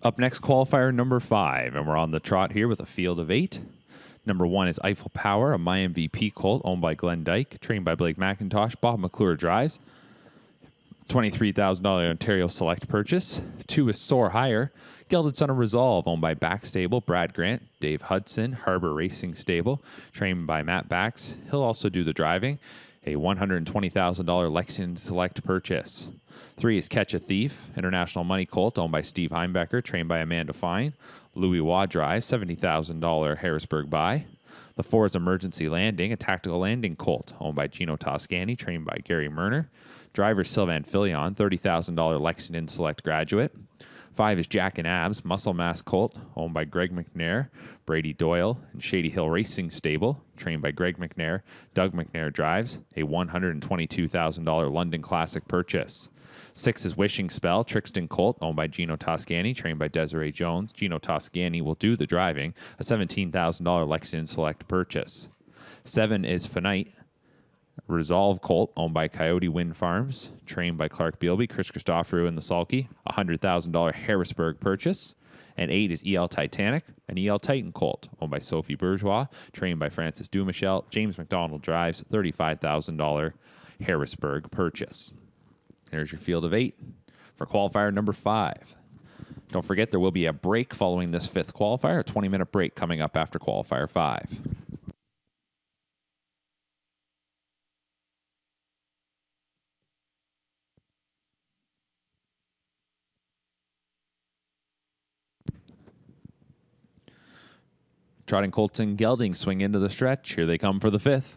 Up next, qualifier number 5, and we're on the trot here with a field of 8. Number 1 is Eiffel Power, a My MVP colt owned by Glenn Dyke, trained by Blake McIntosh. Bob McClure drives. $23,000 Ontario Select purchase. 2 is Soar Higher, Gelded Son of Resolve, owned by Back Stable, Brad Grant, Dave Hudson, Harbor Racing Stable, trained by Matt Bax. He'll also do the driving. A $120,000 Lexington Select purchase. 3 is Catch a Thief, International Money Colt, owned by Steve Heimbecker, trained by Amanda Fine. Louis Waugh drive, $70,000 Harrisburg buy. The 4 is Emergency Landing, a tactical landing colt, owned by Gino Toscani, trained by Gary Murner. Driver Sylvan Filion, $30,000 Lexington Select graduate. 5 is Jack and Abs, Muscle Mass colt, owned by Greg McNair, Brady Doyle, and Shady Hill Racing Stable, trained by Greg McNair. Doug McNair drives, a $122,000 London Classic purchase. 6 is Wishing Spell, Trixton colt, owned by Gino Toscani, trained by Desiree Jones. Gino Toscani will do the driving, a $17,000 Lexington Select purchase. 7 is Finite, Resolve colt, owned by Coyote Wind Farms, trained by Clark Bealby, Chris Christoforou, and the Sulky, a $100,000 Harrisburg purchase. And 8 is EL Titanic, an EL Titan colt, owned by Sophie Bourgeois, trained by Francis Dumichel. James McDonald drives, $35,000 Harrisburg purchase. There's your field of 8 for qualifier number 5. Don't forget, there will be a break following this 5th qualifier, a 20-minute break coming up after qualifier 5. Trotting colts and geldings swing into the stretch. Here they come for the 5th.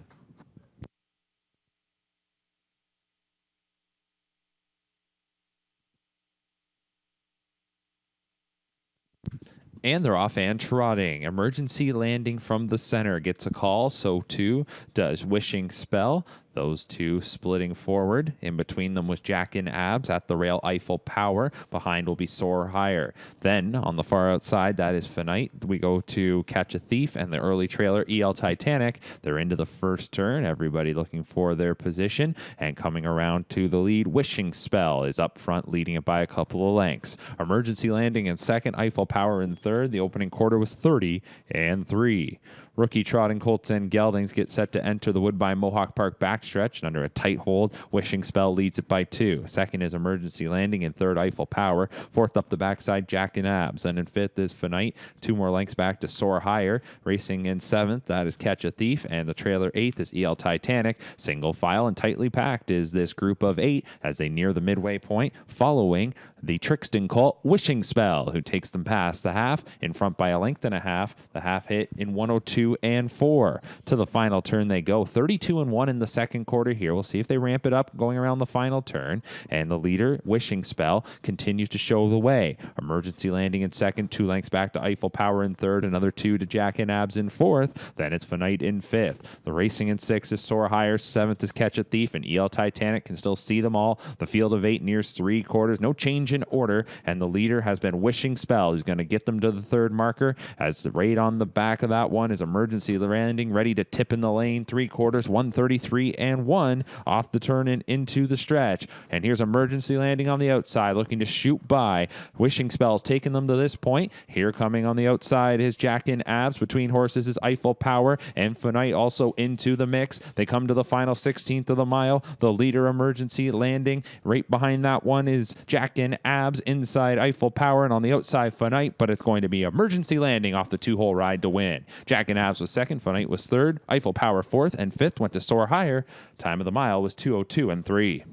And they're off and trotting. Emergency Landing from the center gets a call. So too does Wishing Spell. Those 2 splitting forward. In between them was Jack and Abs. At the rail, Eiffel Power. Behind will be Soar Higher. Then on the far outside, that is Finite. We go to Catch a Thief and the early trailer, EL Titanic. They're into the first turn. Everybody looking for their position. And coming around to the lead, Wishing Spell is up front, leading it by a couple of lengths. Emergency Landing in second, Eiffel Power in third. The opening quarter was 30-3. Rookie trotting colts and geldings get set to enter the Woodbine Mohawk Park backstretch, and under a tight hold, Wishing Spell leads it by 2. Second is Emergency Landing, in third, Eiffel Power. Fourth up the backside, Jack and Abs. And in fifth is Finite. 2 more lengths back to Soar Higher. Racing in seventh, that is Catch a Thief. And the trailer eighth is EL Titanic. Single file and tightly packed is this group of 8 as they near the midway point, following the Trixton colt, Wishing Spell, who takes them past the half, in front by a length and a half. The half hit in 102-4. To the final turn they go. 32-1 in the second quarter here. We'll see if they ramp it up going around the final turn. And the leader, Wishing Spell, continues to show the way. Emergency Landing in second, 2 lengths back to Eiffel Power in third, another 2 to Jack and Abs in fourth. Then it's Finite in fifth. The racing in sixth is Soar Higher. Seventh is Catch a Thief, and EL Titanic can still see them all. The field of 8 nears 3 quarters. No change in order, and the leader has been Wishing Spell, who's going to get them to the third marker, as right on the back of that one is Emergency Landing, ready to tip in the lane. 3 quarters, 133-1 off the turn and into the stretch. And here's Emergency Landing on the outside, looking to shoot by. Wishing Spell's taken them to this point. Here coming on the outside is Jack and Abs. Between horses is Eiffel Power and Finite also into the mix. They come to the final 16th of the mile. The leader, Emergency Landing. Right behind that one is Jack and Abs. Inside Eiffel Power, and on the outside Finite, but it's going to be Emergency Landing off the 2-hole ride to win. Jack and Abs was second, Finite was third, Eiffel Power fourth, and fifth went to Soar Higher. Time of the mile was 2:02-3.